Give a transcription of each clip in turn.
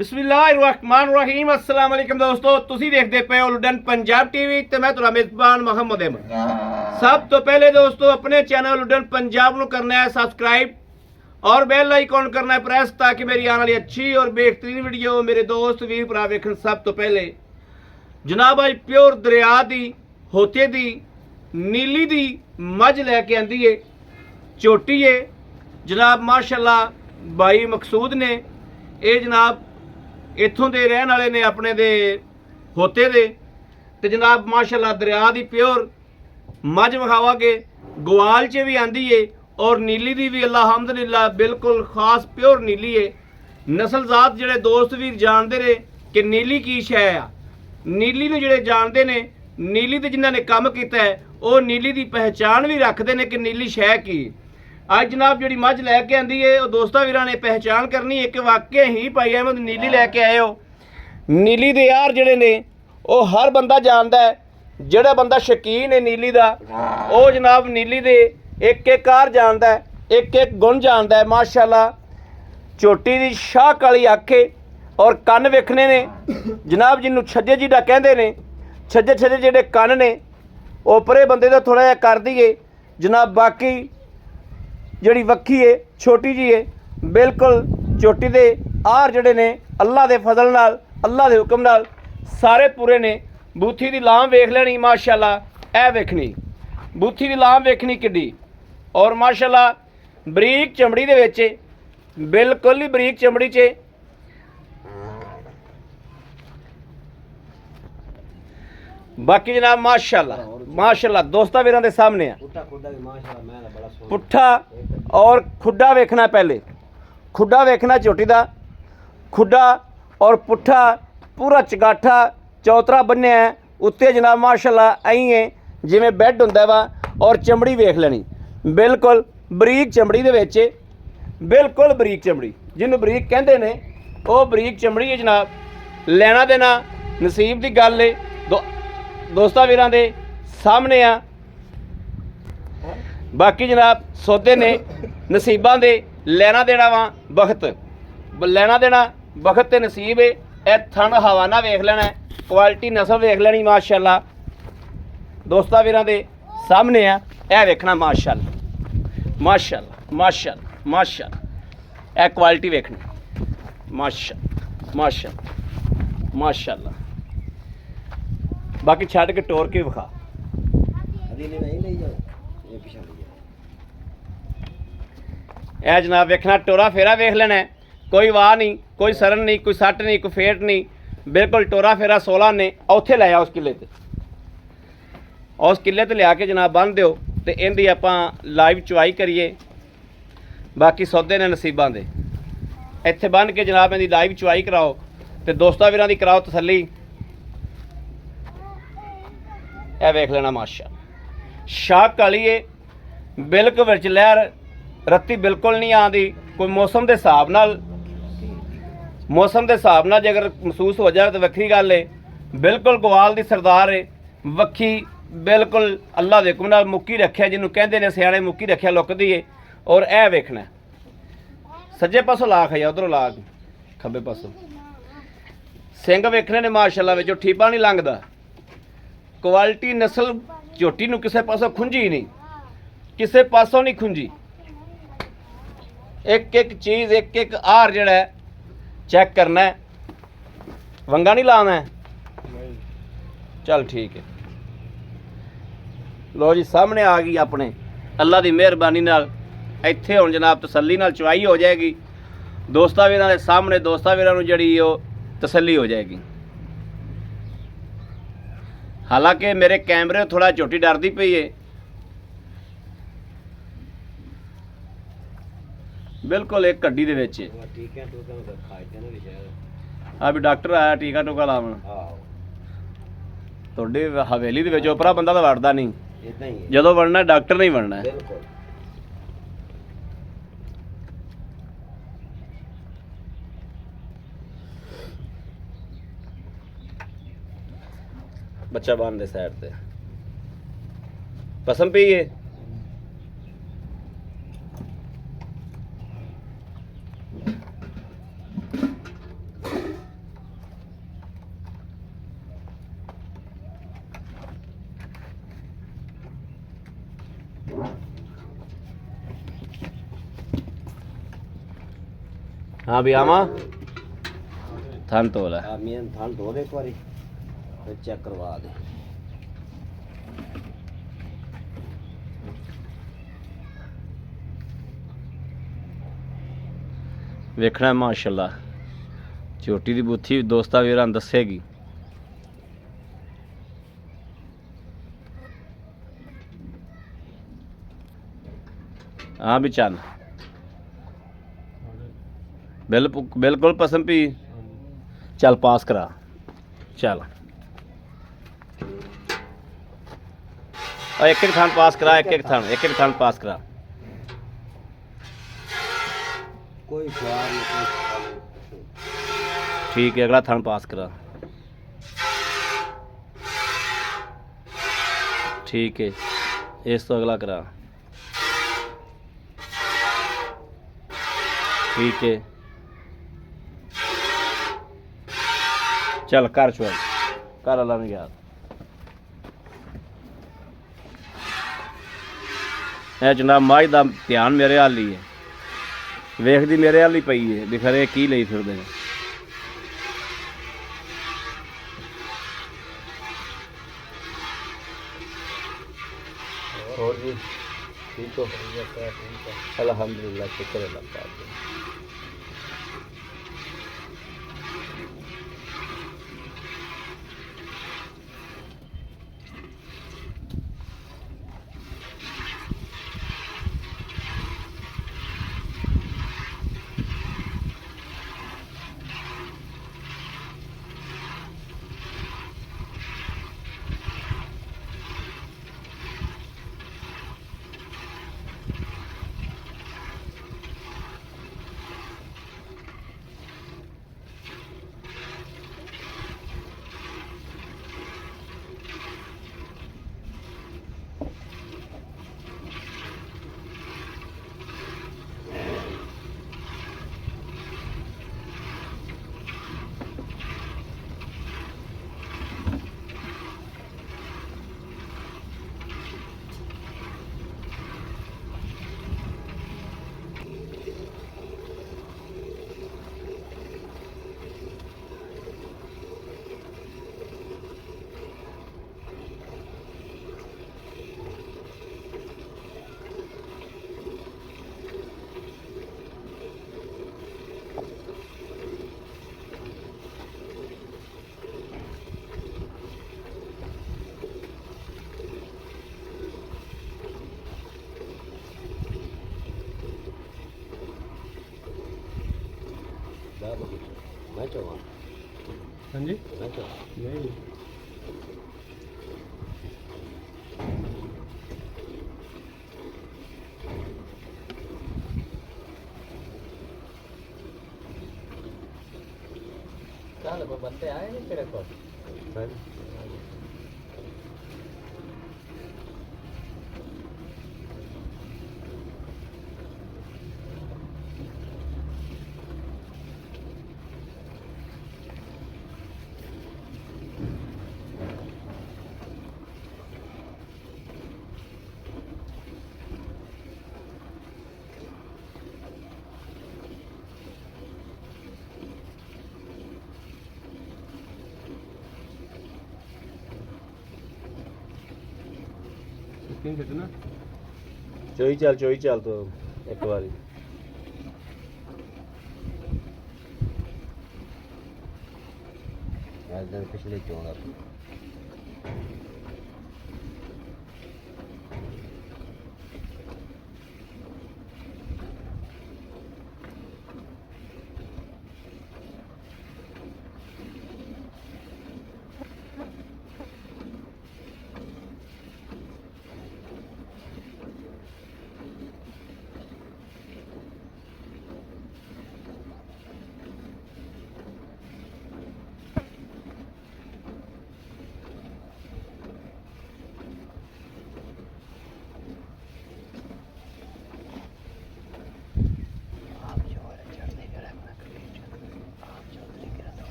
बिस्मिल्लाहिर्रहमानिर्रहीम अस्सलाम वालेकुम दोस्तों, ਤੁਸੀਂ ਦੇਖਦੇ ਪਏ ਹੋ ਲੁਡਨ ਪੰਜਾਬ ਟੀਵੀ ਤੇ ਮੈਂ ਤੁਹਾਡਾ ਮੇਜ਼ਬਾਨ ਮੁਹੰਮਦ ਅਹਿਮਦ। ਸਭ ਤੋਂ ਪਹਿਲੇ ਦੋਸਤੋ ਆਪਣੇ ਚੈਨਲ ਲੁਡਨ ਪੰਜਾਬ ਨੂੰ ਕਰਨਾ ਹੈ ਸਬਸਕ੍ਰਾइब और बेल आइकॉन करना है प्रेस ताकि मेरी आने वाली अच्छी और बेहतरीन वीडियो मेरे दोस्त वीर भरा वेखन। सब तो पहले जनाब अज प्योर दरिया दी होते दी नीली दी मझ लैके आंदी है, झोटी है जनाब माशाल्लाह भाई मकसूद ने। ये जनाब इत्थों दे रहन वाले ने अपने दे होते दे ते जनाब माशाल्लाह दरिया दी प्योर मझ विखावांगे। ग्वाल च भी आंदी है और नीली दी भी अल्हम्दुलिल्लाह बिल्कुल खास प्योर नीली है। नस्ल जात जेडे दोस्त वीर जानते रहे कि नीली की शै आ, नीली नूं जेडे जानते ने, नीली ते जिन्हां ने काम कीता है वो नीली दी पहचान भी रखते हैं कि नीली शै की। अज जनाब जी मझ लैके आंदी है वो दोस्तां वीरां ने पहचान करनी है कि वाकई ही भाई अहमद नीली लैके आए हो। नीली दे यार जेडे ने वो हर बंदा जानता है, जेड़ा बंदा शकीन है नीली दा वो जनाब नीली दे एक एक कार जानता है, एक एक गुण जानता है। माशाल्लाह झोटी दी शाह काली अख है और कन वेखने ने जनाब जिन्हों छज्जे जिहड़ा कहंदे ने, छज्जे छज्जे जिहड़े कन ने ओपरे बंदे दा थोड़ा जिहा कर दईए जनाब। बाकी जिहड़ी वक्खी है छोटी जी है, बिल्कुल झोटी दे आर जिहड़े ने अल्लाह दे फजल नाल अल्लाह दे हुक्म नाल सारे पूरे ने। बूथी दी लाम वेख लैनी माशाल्लाह, ऐ वेखनी बूथी दी लाम वेखनी किड्डी और माशाल्लाह बरीक चमड़ी दे विच बिल्कुल ही बरीक चमड़ी च। बाकी जनाब माशाल्लाह माशाल्लाह दोस्तां वीरां दे सामने आ पुट्ठा और खुड्डा वेखना। पहले खुड्डा वेखना झोटी दा, खुड्डा और पुट्ठा पूरा चगाठा चौतरा बन्निया है उत्ते जनाब माशाल्लाह आई है जिवें बैड हुंदा वा। और चमड़ी वेख लैनी बिल्कुल बरीक चमड़ी दे विच, बिल्कुल बरीक चमड़ी जिन्हों बरीक कहंदे ने वो बरीक चमड़ी है जनाब। लेना देना नसीब दी गल है दोस्तां वीरां दे सामने आ। बाकी जनाब सौदे ने नसीबां दे, लेना देना वा वक्त, लेना देना वक्त ते नसीब है। ए थन हवाना वेख लेना है, क्वालिटी नस्ल वेख लेनी माशाल्लाह दोस्तां वीरां दे सामने आ। ए वेखना माशाल्लाह माशाल्लाह माशाल्लाह माशाल्लाह, ए क्वालिटी वेखनी माशाल्लाह माशाल्लाह माशाल्लाह। बाकी छड़ के टोर के विखा। ए जनाब वेखना टोरा फेरा वेख लेना है, कोई वाह नहीं, कोई सरन नहीं, कोई सट नहीं, कोई फेट नहीं, बिल्कुल टोरा फेरा 16 ने। उत्थे लै आ उस किले ते, उस किले ते लिया के जनाब बन दिओ ते इहदी आपां लाइव चुआई करिए। बाकी सौदे ने नसीबां दे, इत्थे बन के जनाब इहदी लाइव चुआई कराओ ते दोस्तां वीरां दी कराओ तसल्ली। ए वेख लेना माशाल्लाह शाह काली है, बिल्कुल विच लहर रत्ती बिल्कुल नहीं आती। कोई मौसम के हिसाब नाल, मौसम के हिसाब नाल जे अगर महसूस हो जाए तो वक्री गल है। बिल्कुल ग्वाल दी सरदार है, वक्खी बिल्कुल अल्लाह दे हुक्म नाल मुक्की रखिया, जिन्हों कहते हैं सियाणे मुक्की रखिया लुकदी है। और ए वेखना सज्जे पासों ला खाइया, उधरों ला खब्बे पासों सिंग वेखने ने माशाल्लाह विचों ठीपा नहीं लंघदा। क्वालिटी नस्ल झोटी नूं किसे पासों खुंजी नहीं, किसे पासों नहीं खुंजी। एक एक चीज़ एक एक आर जड़ा है चेक करना है, वंगा नहीं लाना है। चल ठीक है, लो जी सामने आ गई अपने अल्लाह की मेहरबानी नाल। इत्थे हुण जनाब तसल्ली नाल चुआई हो जाएगी दोस्तां वीरां दे सामने, दोस्तां वीरां नूं जिहड़ी ओ तसल्ली हो जाएगी। हालांकि मेरे कैमरे थोड़ा झोटी डरदी पई है, बिल्कुल एक कड्डी दे विच आ भी डॉक्टर आया टीका टूका लावन। तुहाडे हवेली दे विच ओपरा बंदा तो वड़दा नहीं, जदों वड़ना डॉक्टर नहीं वड़ना है। बच्चा बांध दे साइड ते पसम पी है। हाँ भी आवा थान तोल है मेन थान धो दे एक बारी फिर चेक करवा दे। वेखना माशाल्लाह झोटी दी बूथी दोस्ता वीरां दसेगी। हाँ भी चल बिल्कुल पसंद भी चल पास करा चल एक एक थान पास करा एक एक थान पास करा। कोई ख्याल नहीं। ठीक है अगला थान पास करा। ठीक है इस तो अगला करा। ठीक है चल कर छोड़ कर अल्लाह ने याद है जनाब माई दा ध्यान मेरे हाल ही है वेखदी मेरे हाल ही पई है भी खरे की लई फिरदे ने। और जी ठीक हो अल्हम्दुलिल्लाह शुक्र अल्लाह पाक। मैं चौहान हाँ जी मैं चौहान नहीं चल बंदे आए नहीं तेरे को कितना चोई चल तो एक बारी दिन पिछले चौड़ा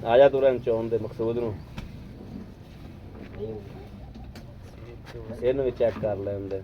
ਆ ਜਾ ਤੂੰ ਰਨ ਚੋਣ ਦੇ ਮਕਸੂਦ ਨੂੰ ਇਹਨੂੰ ਵੀ ਚੈੱਕ ਕਰ ਲੈ ਹੁੰਦੇ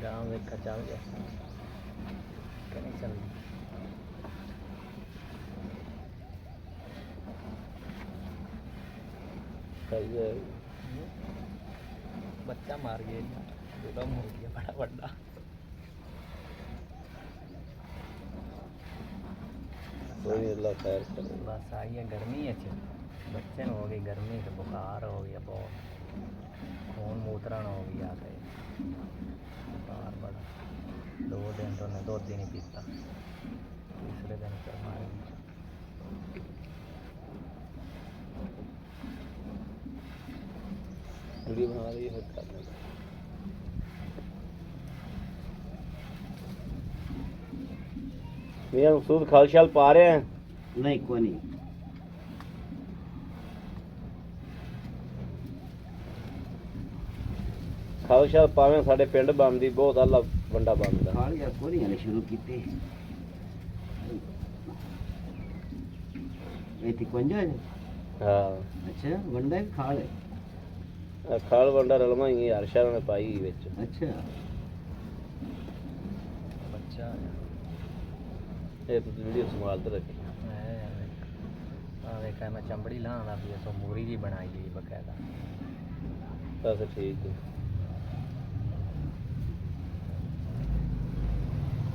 गाँव देखा चल गया चल बच्चा मार गया दूल्हा हो गया बड़ा बड़ा बस आई है गर्मी है बच्चे हो गई गर्मी तो बुखार हो गया बहुत खून मूत्रण हो गया बुखार बड़ा 2 दिन तो नहीं 2 दिन ही पीता तीसरे दिन फिर मार मियां मकसूद खल शल पा रहे हैं नहीं कोई नहीं ਖਲ ਸ਼ਲ ਪਾਵੇਂ ਸਾਡੇ ਪਿੰਡ ਬੰਦੀ ਬਹੁਤ ਆਲਾ ਵੰਡਾ ਬੰਦਾ खाल या कोई नहीं शुरू कीते ये थी कंजा ਹਾਂ अच्छा वंडा भी खाल है ਖਲ ਵੰਡਾ ਰਲਮਾ ਹੀ ਹਰ ਸ਼ਹਿਰ ਨੇ ਪਾਈ ਵਿੱਚ अच्छा बच्चा ਇਹ ਤੂੰ ਵੀਡੀਓ ਸੰਭਾਲ ਤੇ ਰੱਖੀ देखा मैं चमड़ी लाना भी तो मूरी जी बनाई गई बकायदा ਬਸ ਠੀਕ ਹੈ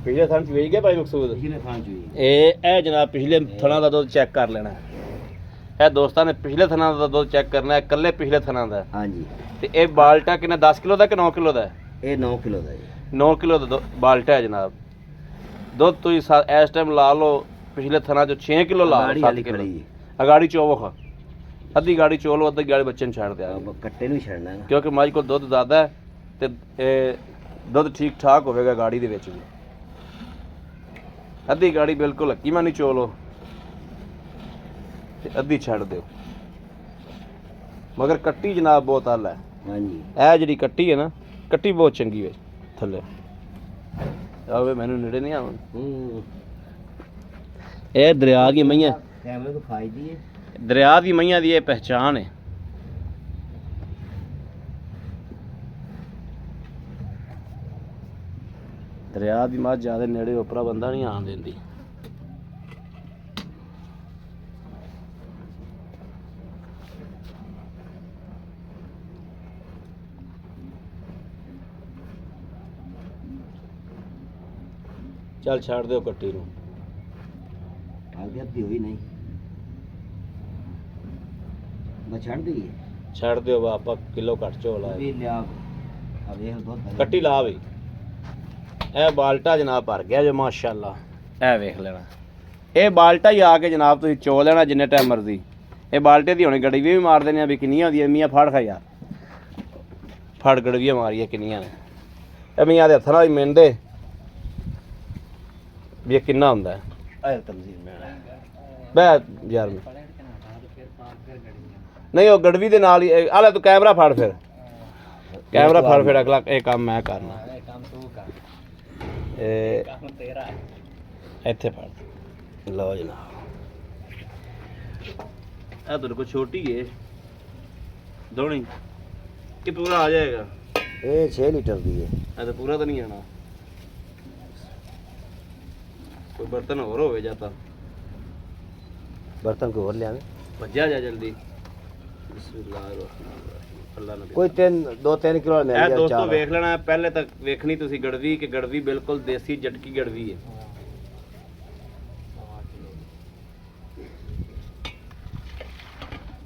ਪਿਛਲੇ ਥਾਂ ਚ ਵੇਚ ਗਿਆ ਭਾਈ ਮਕਸੂਦ पिछले खान चाहिए ਇਹ ਜਨਾਬ ਪਿਛਲੇ ਥਣਾ ਦਾ ਦੁੱਧ ਚੈੱਕ ਕਰ ਲੈਣਾ ਇਹ ਦੋਸਤਾਂ ਨੇ ਪਿਛਲੇ ਥਣਾ ਦਾ ਦੁੱਧ ਚੈੱਕ ਕਰਨਾ ਹੈ ਇਕੱਲੇ ਪਿਛਲੇ ਥਣਾ ਦਾ हाँ जी ਤੇ ਇਹ ਬਾਲਟਾ ਕਿੰਨਾ 10 ਕਿਲੋ ਦਾ ਕਿ 9 ਕਿਲੋ ਦਾ ਹੈ ये 9 किलो का है 9 ਕਿਲੋ ਦਾ ਬਾਲਟਾ ਹੈ ਜਨਾਬ ਦੁੱਧ ਤੁਸੀਂ ਇਸ ਟਾਈਮ ਲਾ ਲਓ ਪਿਛਲੇ ਥਣਾ ਚ 6 ਕਿਲੋ ਲਾ गाड़ी ਲਓ वाली 7 ਕਿਲੋ खड़ी है ਅਗਾੜੀ ਚੋਵੋ ਅੱਧੀ ਗਾੜੀ ਚੋਲੋ ਅੱਧੀ ਗਾੜੀ ਬੱਚੇ ਨੂੰ ਛੱਡ ਦਿਆ अब कट्टे नहीं छड़ना है ना ਕਿਉਂਕਿ ਮੱਝ ਕੋਲ ਦੁੱਧ ਜ਼ਿਆਦਾ ਹੈ ਤੇ ਇਹ ਦੁੱਧ ਠੀਕ ਠਾਕ ਹੋਵੇਗਾ ਗਾੜੀ ਦੇ ਵਿੱਚ ਵੀ ਅੱਧੀ ਗਾੜੀ ਬਿਲਕੁਲ ਹੱਕੀ ਮਾਨੀ ਚੋਲੋ ਤੇ ਅੱਧੀ ਛੱਡ ਦਿਓ ਮਗਰ ਕੱਟੀ ਜਨਾਬ ਬਹੁਤ ਆਲਾ ਹੈ हाँ जी ਇਹ ਜਿਹੜੀ ਕੱਟੀ ਹੈ ਨਾ ਕੱਟੀ ਬਹੁਤ ਚੰਗੀ ਹੈ ਥੱਲੇ ਆਵੇ ਮੈਨੂੰ ਨੇੜੇ ਨਹੀਂ ਆਉਣ ਇਹ ਦਰਿਆ ਦੀ ਮਈਆਂ कैमरे तो खाई दिए ਦਰਿਆ ਦੀ ਮਈਆਂ ਦੀ ਇਹ ਪਹਿਚਾਣ ਹੈ ਦਰਿਆ ਦੀ ਮੱਝ ਜ਼ਿਆਦਾ ਨੇੜੇ ਉਪਰਾ ਬੰਦਾ ਨਹੀਂ ਆਣ ਦਿੰਦੀ ਚੱਲ ਛੱਡ ਦਿਓ ਕੱਟੀ ਨੂੰ आगे अद्धी हुई नहीं मैं छड़ दी ਛੱਡ ਦਿਓ ਵਾ ਆਪਾਂ ਕਿਲੋ ਘੱਟ ਝੋਲਾ अभी लिया अब ये दूध भर ਕੱਟੀ ਲਾ ਬਈ ਇਹ ਬਾਲਟਾ ਜਨਾਬ ਭਰ ਗਿਆ ਜੇ ਮਾਸ਼ਾਅੱਲਾ ਇਹ ਵੇਖ ਲੈਣਾ ਇਹ ਬਾਲਟਾ ਹੀ ਆ ਕੇ ਜਨਾਬ ਤੁਸੀਂ ਚੋ ਲੈਣਾ ਜਿੰਨੇ ਟਾਈਮ ਮਰਜ਼ੀ ਇਹ ਬਾਲਟੇ ਦੀ ਹੁਣੇ ਗੜਵੀ ਵੀ ਮਾਰ ਦੇਣੀ ਆ ਵੀ ਕਿੰਨੀਆਂ ਹੁੰਦੀਆਂ ਮੀਆਂ ਫੜ ਖਾ ਯਾਰ ਫੜ ਗੜਵੀਆਂ ਮਾਰੀਆਂ ਕਿੰਨੀਆਂ ਨੇ ਇਹ ਮੀਆਂ ਦੇ ਹੱਥਾਂ ਨਾਲ ਹੀ ਮਿੰਦੇ ਵੀ ਇਹ ਕਿੰਨਾ ਹੁੰਦਾ ਹੈ ਆਏ ਤਮਜ਼ੀਨ ਮੈਂ ਬੈ ਯਾਰ ਨਹੀਂ ਉਹ ਗੜਵੀ ਦੇ ਨਾਲ ਹੀ ਆ ਲੈ ਤੂੰ ਕੈਮਰਾ ਫੜ ਫਿਰ ਕੈਮਰਾ ਫੜ ਫਿਰ ਅਗਲਾ ਇਹ ਕੰਮ ਮੈਂ ਕਰਨਾ काम तू कर ਇਹ काम तेरा ਇੱਥੇ ਫੜ ਲਓ ਜਨਾਬ ਇਹ ਤੁਹਾਡੇ ਕੋਲ ਛੋਟੀ ਹੈ ਦੋਣੀ ਕਿ ਪੂਰਾ ਆ ਜਾਏਗਾ ये 6 लीटर दी है ਇਹ ਤਾਂ ਪੂਰਾ ਤਾਂ ਨਹੀਂ ਆਣਾ ਕੋਈ ਬਰਤਨ ਹੋਰ ਹੋਵੇ ਜਾਂ ਤਾਂ बर्तन को और लिया ਭੱਜਿਆ ਜਾ ਜਲਦੀ ਬਿਸਮਿਲ੍ਲਾਹਿਰ ਅੱਲਾਹ ਨਬੀ कोई 2-3 किलो मिल ਇਹ गया ਦੋਸਤੋ चार ਵੇਖ ਲੈਣਾ ਪਹਿਲੇ ਤੱਕ ਵੇਖਣੀ ਤੁਸੀਂ ਗੜਵੀ ਕਿ ਗੜਵੀ ਬਿਲਕੁਲ ਦੇਸੀ ਜਟਕੀ ਗੜਵੀ ਹੈ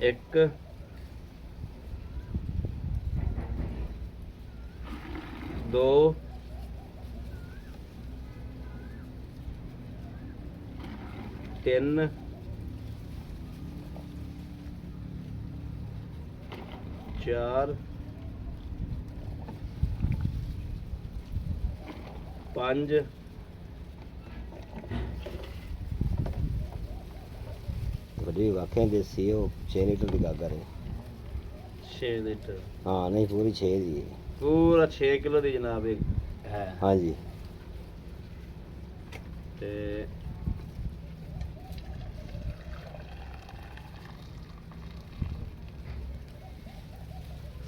ਇੱਕ 2 3 4 5 ਵੱਡੀ ਵਾਕਿਆ ਦੇਸੀ ਉਹ 6 ਲੀਟਰ ਦੀ ਗਾਗਰ ਹੈ 6 ਲੀਟਰ ਹਾਂ ਨਹੀਂ ਪੂਰੀ 6 ਦੀ ਹੈ ਪੂਰਾ 6 ਕਿਲੋ ਦੀ ਜਨਾਬ ਇਹ ਹੈ ਹਾਂਜੀ ਤੇ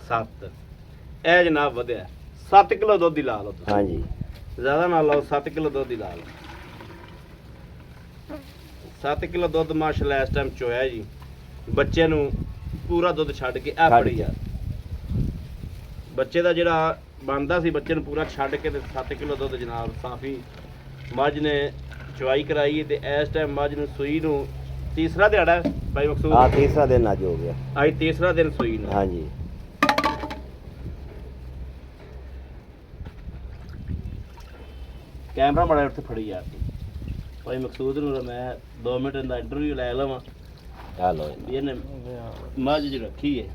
ਸੱਤ ਇਹ ਜਨਾਬ ਵਧਿਆ 7 ਕਿਲੋ ਦੁੱਧ ਦੀ ਲਾ ਲਓ ਤੁਸੀਂ ਹਾਂਜੀ ਜ਼ਿਆਦਾ ਨਾ ਲਾਓ 7 ਕਿਲੋ ਦੁੱਧ ਦੀ ਲਾ ਲਓ 7 ਕਿਲੋ ਦੁੱਧ ਮਾਸ਼ਾਅੱਲਾ ਇਸ ਟਾਈਮ ਚੋਇਆ ਜੀ ਬੱਚੇ ਨੂੰ ਪੂਰਾ ਦੁੱਧ ਛੱਡ ਕੇ ਆ ਫੜੀ ਆ ਬੱਚੇ ਦਾ ਜਿਹੜਾ ਬਣਦਾ ਸੀ ਬੱਚੇ ਨੂੰ ਪੂਰਾ ਛੱਡ ਕੇ ਤੇ 7 ਕਿਲੋ ਦੁੱਧ ਜਨਾਬ ਸਾਫੀ ਮੱਝ ਨੇ ਚੁਆਈ ਕਰਾਈ ਤੇ ਇਸ ਟਾਈਮ ਮੱਝ ਨੂੰ ਸੂਈ ਨੂੰ ਤੀਸਰਾ ਦਿਹਾੜਾ ਹੈ ਭਾਈ ਮਕਸੂਦ ਆ ਤੀਸਰਾ ਦਿਨ ਅੱਜ ਹੋ ਗਿਆ ਅੱਜ ਤੀਸਰਾ ਦਿਨ ਸੂਈ ਨੂੰ ਹਾਂਜੀ ਕੈਮਰਾ ਬੜਾ ਉੱਥੇ ਫੜੀ ਯਾਰ ਭਾਈ ਮਕਸੂਦ ਨੂੰ ਮੈਂ 2 ਮਿੰਟ ਦਾ ਇੰਟਰਵਿਊ ਲੈ ਲਵਾਂ ਆ ਲੋ ਵੀ ਇਹਨੇ ਮੱਝ ਜੀ ਰੱਖੀ ਹੈ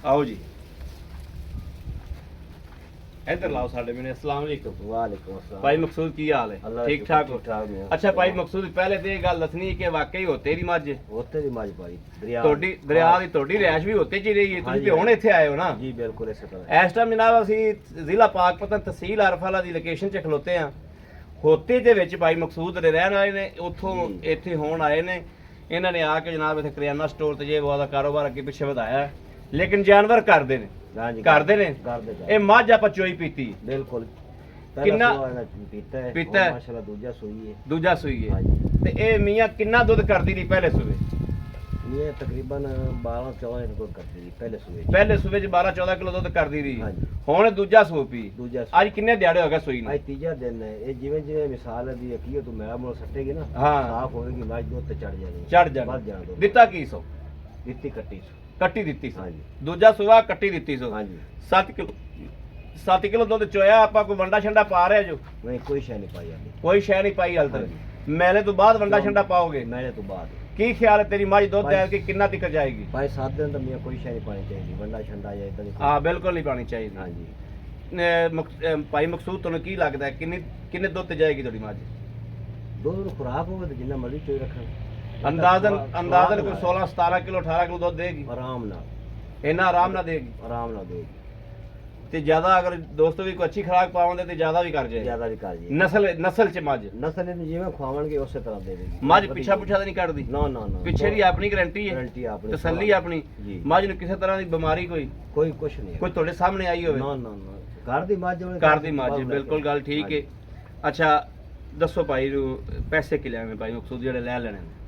ਆਓ ਜੀ ਇੱਧਰ ਲਾਓ ਸਾਡੇ ਮੈਨੇ ਅਸਲਾਮ ਵਾਲੇਕੁਮ ਵਾਲੇਕੁਮ ਅਸਲਾਮ ਭਾਈ ਮਕਸੂਦ ਕੀ ਹਾਲ ਹੈ ਠੀਕ ਠਾਕ ਹੋ ਨੇ ਅੱਛਾ ਭਾਈ ਮਕਸੂਦ ਪਹਿਲੇ ਤੇ ਇਹ ਗੱਲ ਦੱਸਣੀ ਕਿ ਵਾਕਈ ਹੋ ਤੇਰੀ ਮੱਝ ਉੱਥੇ ਦੀ ਮਾਜ ਭਾਈ ਦਰਿਆ ਤੁਹਾਡੀ ਦਰਿਆ ਦੀ ਤੁਹਾਡੀ ਰਿਹਾਇਸ਼ ਵੀ ਉੱਤੇ ਚ ਹੀ ਰਹੀ ਹੈ ਤੁਸੀਂ ਤੇ ਹੁਣ ਇੱਥੇ ਆਏ ਹੋ ਨਾ ਜੀ ਬਿਲਕੁਲ ਇਸੇ ਤਰ੍ਹਾਂ ਇਸ ਟਾਈਮ ਜਨਾਬ ਅਸੀਂ ਜ਼ਿਲ੍ਹਾ ਪਾਕਪਤਨ ਤਹਿਸੀਲ ਅਰਫਾਲਾ ਦੀ ਲੋਕੇਸ਼ਨ 'ਚ ਖਲੋਤੇ ਆ ਹੋਤੇ ਦੇ ਵਿੱਚ ਭਾਈ ਮਕਸੂਦ ਦੇ ਰਹਿਣ ਵਾਲੇ ਨੇ ਉੱਥੋਂ ਇੱਥੇ ਹੋਣ ਆਏ ਨੇ ਇਹਨਾਂ ਨੇ ਆ ਕੇ ਜਨਾਬ ਇੱਥੇ ਕਰਿਆਨਾ ਸਟੋਰ ਤੇ ਜੇ ਉਹਦਾ ਕਾਰੋਬਾਰ ਅੱਗੇ ਪਿੱਛੇ ਵਧਾਇਆ ਲੇਕਿਨ ਜਾਨਵਰ ਕਰਦੇ ਨੇ ਹਾਂਜੀ ਕਰਦੇ ਨੇ ਕਰਦੇ ਇਹ ਮੱਝ ਆਪਾਂ ਚੋਈ ਪੀਤੀ ਬਿਲਕੁਲ ਕਿੰਨਾ ਪੀਤਾ ਹੈ ਪੀਤਾ ਹੈ? ਮਾਸ਼ਾਅੱਲਾ ਦੂਜਾ ਸੂਈ ਹੈ ਦੂਜਾ ਸੂਈ ਹੈ ਹਾਂਜੀ ਤੇ ਇਹ ਮੀਆਂ ਕਿੰਨਾ ਦੁੱਧ ਕਰਦੀ ਰਹੀ ਪਹਿਲੇ ਸੂਏ ਇਹ ਤਕਰੀਬਨ 12-14 ਦੁੱਧ ਕਰਦੀ ਸੀ ਪਹਿਲੇ ਸੂਏ 'ਚ। ਪਹਿਲੇ ਸੂਏ 'ਚ 12-14 ਕਿਲੋ ਦੁੱਧ ਕਰਦੀ ਰਹੀ ਹਾਂਜੀ ਹੁਣ ਦੂਜਾ ਸੂ ਪੀ ਦੂਜਾ ਅੱਜ ਕਿੰਨੇ ਦਿਹਾੜੇ ਹੋ ਗਏ ਸੂਈ ਨੂੰ ਅੱਜ ਤੀਜਾ ਦਿਨ ਹੈ ਇਹ ਜਿਵੇਂ ਜਿਵੇਂ ਮਿਸਾਲ ਦੀ ਕੀ ਤੂੰ ਮੇਰਾ ਮੋਲ ਸੱਟੇਗੀ ਨਾ ਹਾਂ। ਸਾਫ ਹੋਏਗੀ ਮੱਝ ਦੁੱਧ ਤੇ ਚੜ ਜਾਣੀ ਚੜ ਜਾਣਾ ਵੱਧ ਜਾਣਾ ਦੁੱਧ। ਦਿੱਤਾ ਕੀ ਸੋ ਦਿੱਤੀ ਕੱਟੀ ਸੂ। ਕੱਟੀ ਦਿੱਤੀ ਸੋ ਹਾਂਜੀ ਦੂਜਾ ਸੂਆ ਕੱਟੀ ਦਿੱਤੀ ਸੋ ਹਾਂਜੀ 7 ਕਿਲੋ 7 ਕਿਲੋ ਦੁੱਧ ਚੋਇਆ ਆਪਾਂ ਕੋਈ ਵੰਡਾ ਛੰਡਾ ਪਾ ਰਿਹਾ ਜੋ ਨਹੀਂ ਕੋਈ ਸ਼ੈ ਨਹੀਂ ਪਾਈ ਜਾਂਦੀ ਕੋਈ ਸ਼ੈ ਨਹੀਂ ਪਾਈ ਹਾਲ ਤੱਕ ਹਾਂਜੀ। ਮੈਲੇ ਤੋਂ ਬਾਅਦ ਵੰਡਾ ਛੰਡਾ ਪਾਓਗੇ ਮੈਲੇ ਤੋਂ ਬਾਅਦ ਕੀ ਖਿਆਲ ਹੈ ਤੇਰੀ ਮੱਝ ਦੁੱਧ ਦੇ ਕਿ ਕਿੰਨਾ ਤੱਕ ਜਾਏਗੀ ਭਾਈ 7 ਦਿਨ ਤਾਂ ਮੀਆਂ ਕੋਈ ਸ਼ੈ ਨਹੀਂ ਪਾਣੀ ਚਾਹੀਦੀ ਵੰਡਾ ਛੰਡਾ ਜਾਂ ਇਦਾਂ ਦੀ ਹਾਂ ਬਿਲਕੁਲ ਨਹੀਂ ਪਾਣੀ ਚਾਹੀਦੀ ਹਾਂਜੀ ਭਾਈ ਮਕਸੂਦ ਤੁਹਾਨੂੰ ਕੀ ਲੱਗਦਾ ਹੈ ਕਿੰਨੇ ਦੁੱਧ ਤੇ ਜਾਏਗੀ ਤੁਹਾਡੀ ਮੱਝ ਦੁੱਧ ਨੂੰ ਖੁਰਾਕ ਹੋਵੇ ਤਾਂ ਜਿੰਨਾ ਮਰਜ਼ੀ ਚੋਈ ਰੱਖਣ ਅੰਦਾਜ਼ਨ ਕੋਈ 16 17 ਕਿਲੋ 18 ਕਿਲੋ ਦੁੱਧ ਦੇਗੀ ਆਰਾਮ ਨਾਲ ਇੰਨਾ ਆਰਾਮ ਨਾਲ ਦੇਗੀ ਆਰਾਮ ਨਾਲ ਦੇਗੀ ਤੇ ਜ਼ਿਆਦਾ ਅਗਰ ਦੋਸਤੋ ਵੀ ਕੋਈ ਅੱਛੀ ਖੁਰਾਕ ਪਾਉਂਦੇ ਤੇ ਜ਼ਿਆਦਾ ਵੀ ਕਰ ਜਾਏ ਜ਼ਿਆਦਾ ਵੀ ਕਰ ਜੀ ਨਸਲ ਚ ਮੱਝ ਨਸਲ ਇਹਨੂੰ ਜਿਵੇਂ ਖਵਾਉਣਗੇ ਉਸੇ ਤਰ੍ਹਾਂ ਦੇ ਦੇਗੀ ਮੱਝ ਪਿੱਛਾ ਤਾਂ ਨਹੀਂ ਕੱਢਦੀ ਨਾ ਨਾ ਨਾ ਪਿੱਛੇ ਦੀ ਆਪਣੀ ਗਾਰੰਟੀ ਹੈ ਗਾਰੰਟੀ ਆਪਣੀ ਤਸੱਲੀ ਆਪਣੀ ਜੀ ਮੱਝ ਨੂੰ ਕਿਸੇ ਤਰ੍ਹਾਂ ਦੀ ਬਿਮਾਰੀ ਕੋਈ ਕੁਛ ਨਹੀਂ ਕੋਈ ਤੁਹਾਡੇ ਸਾਹਮਣੇ ਆਈ ਹੋਵੇ ਨਾ ਨਾ ਨਾ ਘਰ ਦੀ ਮੱਝ ਹੋਵੇ ਘਰ ਦੀ ਮੱਝ ਬਿਲਕੁਲ ਗੱਲ ਠੀਕ ਹੈ ਅੱਛਾ ਦੱਸੋ ਭਾਈ ਨੂੰ ਪੈਸੇ ਕਿ ਲੈਣੇ ਭਾਈ ਮਕਸੂਦ ਜਿਹੜੇ ਲੈ ਲੈਣੇ ਨੇ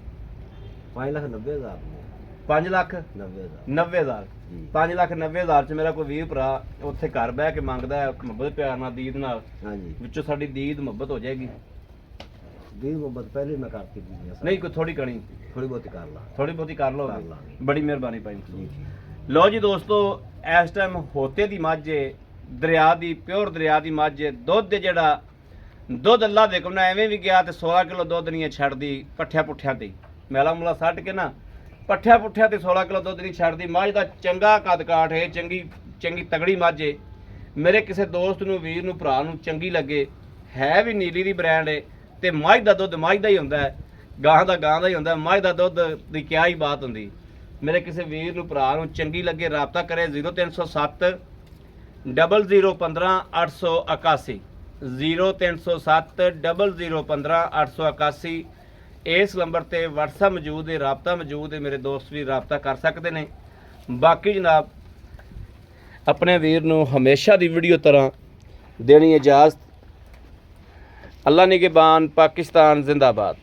5,90,000 5 ਲੱਖ 90,000 90,000 ਜੀ 5,90,000 ਚ ਮੇਰਾ ਕੋਈ ਵੀਰ ਭਰਾ ਉੱਥੇ ਘਰ ਬਹਿ ਕੇ ਮੰਗਦਾ ਹੈ ਮੁਹੱਬਤ ਪਿਆਰ ਨਾਲ ਦੀਦ ਨਾਲ ਹਾਂਜੀ ਵਿੱਚੋਂ ਸਾਡੀ ਦੀਦ ਮੁਹੱਬਤ ਹੋ ਜਾਏਗੀ ਦੀ ਮੁਹੱਬਤ ਪਹਿਲੇ ਮੈਂ ਕਰਤੀ ਦੀ ਨਹੀਂ ਕੋਈ ਥੋੜੀ ਕਣੀ ਥੋੜੀ ਬਹੁਤੀ ਕਰ ਲਾ ਥੋੜੀ ਬਹੁਤੀ ਕਰ ਲਓ ਕਰ ਲਾਂਗੇ। ਬੜੀ ਮਿਹਰਬਾਨੀ ਭਾਈ ਜੀ ਜੀ ਲਓ ਜੀ ਦੋਸਤੋ ਇਸ ਟਾਈਮ ਹੋਤੇ ਦੀ ਮੱਝ ਏ ਦਰਿਆ ਦੀ ਪਿਓਰ ਦਰਿਆ ਦੀ ਮੱਝ ਏ ਦੁੱਧ ਜਿਹੜਾ ਦੁੱਧ ਅੱਲਾ ਦੇ ਕੋਲ ਨਾ ਐਵੇਂ ਵੀ ਗਿਆ ਤੇ 16 ਕਿਲੋ ਦੁੱਧ ਨਹੀਂ ਛੱਡਦੀ ਪੱਠਿਆਂ ਪੁੱਠਿਆਂ ਤੇ ਮੈਲਾ ਮੁਲਾ ਸੱਟ ਕੇ ਨਾ ਪੱਠਿਆਂ ਪੁੱਠਿਆਂ ਤੇ 16 ਕਿਲੋ ਦੁੱਧ ਨਹੀਂ ਛੱਡਦੀ ਮੱਝ ਦਾ ਚੰਗਾ ਕੱਦ ਕਾਠ ਹੈ ਚੰਗੀ ਤਗੜੀ ਮੱਝ ਏ ਮੇਰੇ ਕਿਸੇ ਦੋਸਤ ਨੂੰ ਵੀਰ ਨੂੰ ਭਰਾ ਨੂੰ ਚੰਗੀ ਲੱਗੇ ਹੈ ਵੀ ਨੀਲੀ ਦੀ ਬ੍ਰਾਂਡ ਏ ਤੇ ਮੱਝ ਦਾ ਦੁੱਧ ਮੱਝ ਦਾ ਹੀ ਹੁੰਦਾ ਹੈ ਗਾਂ ਦਾ ਹੀ ਹੁੰਦਾ ਹੈ ਮੱਝ ਦਾ ਦੁੱਧ ਦੀ ਕਿਆ ਹੀ ਬਾਤ ਹੁੰਦੀ ਮੇਰੇ ਕਿਸੇ ਵੀਰ ਨੂੰ ਭਰਾ ਨੂੰ ਚੰਗੀ ਲੱਗੇ ਰਾਬਤਾ ਕਰੇ 0307 0015 881 0307 0015 881 ਇਸ ਨੰਬਰ ਤੇ WhatsApp ਮੌਜੂਦ ਹੈ ਰਾਬਤਾ ਮੌਜੂਦ ਹੈ ਮੇਰੇ ਦੋਸਤ ਵੀ ਰਾਬਤਾ ਕਰ ਸਕਦੇ ਨੇ ਬਾਕੀ ਜਨਾਬ ਆਪਣੇ ਵੀਰ ਨੂੰ ਹਮੇਸ਼ਾ ਦੀ ਵੀਡੀਓ ਤਰ੍ਹਾਂ ਦੇਣੀ ਇਜਾਜ਼ਤ ਅੱਲਾ ਨਿਗਹਿਬਾਨ ਪਾਕਿਸਤਾਨ ਜ਼ਿੰਦਾਬਾਦ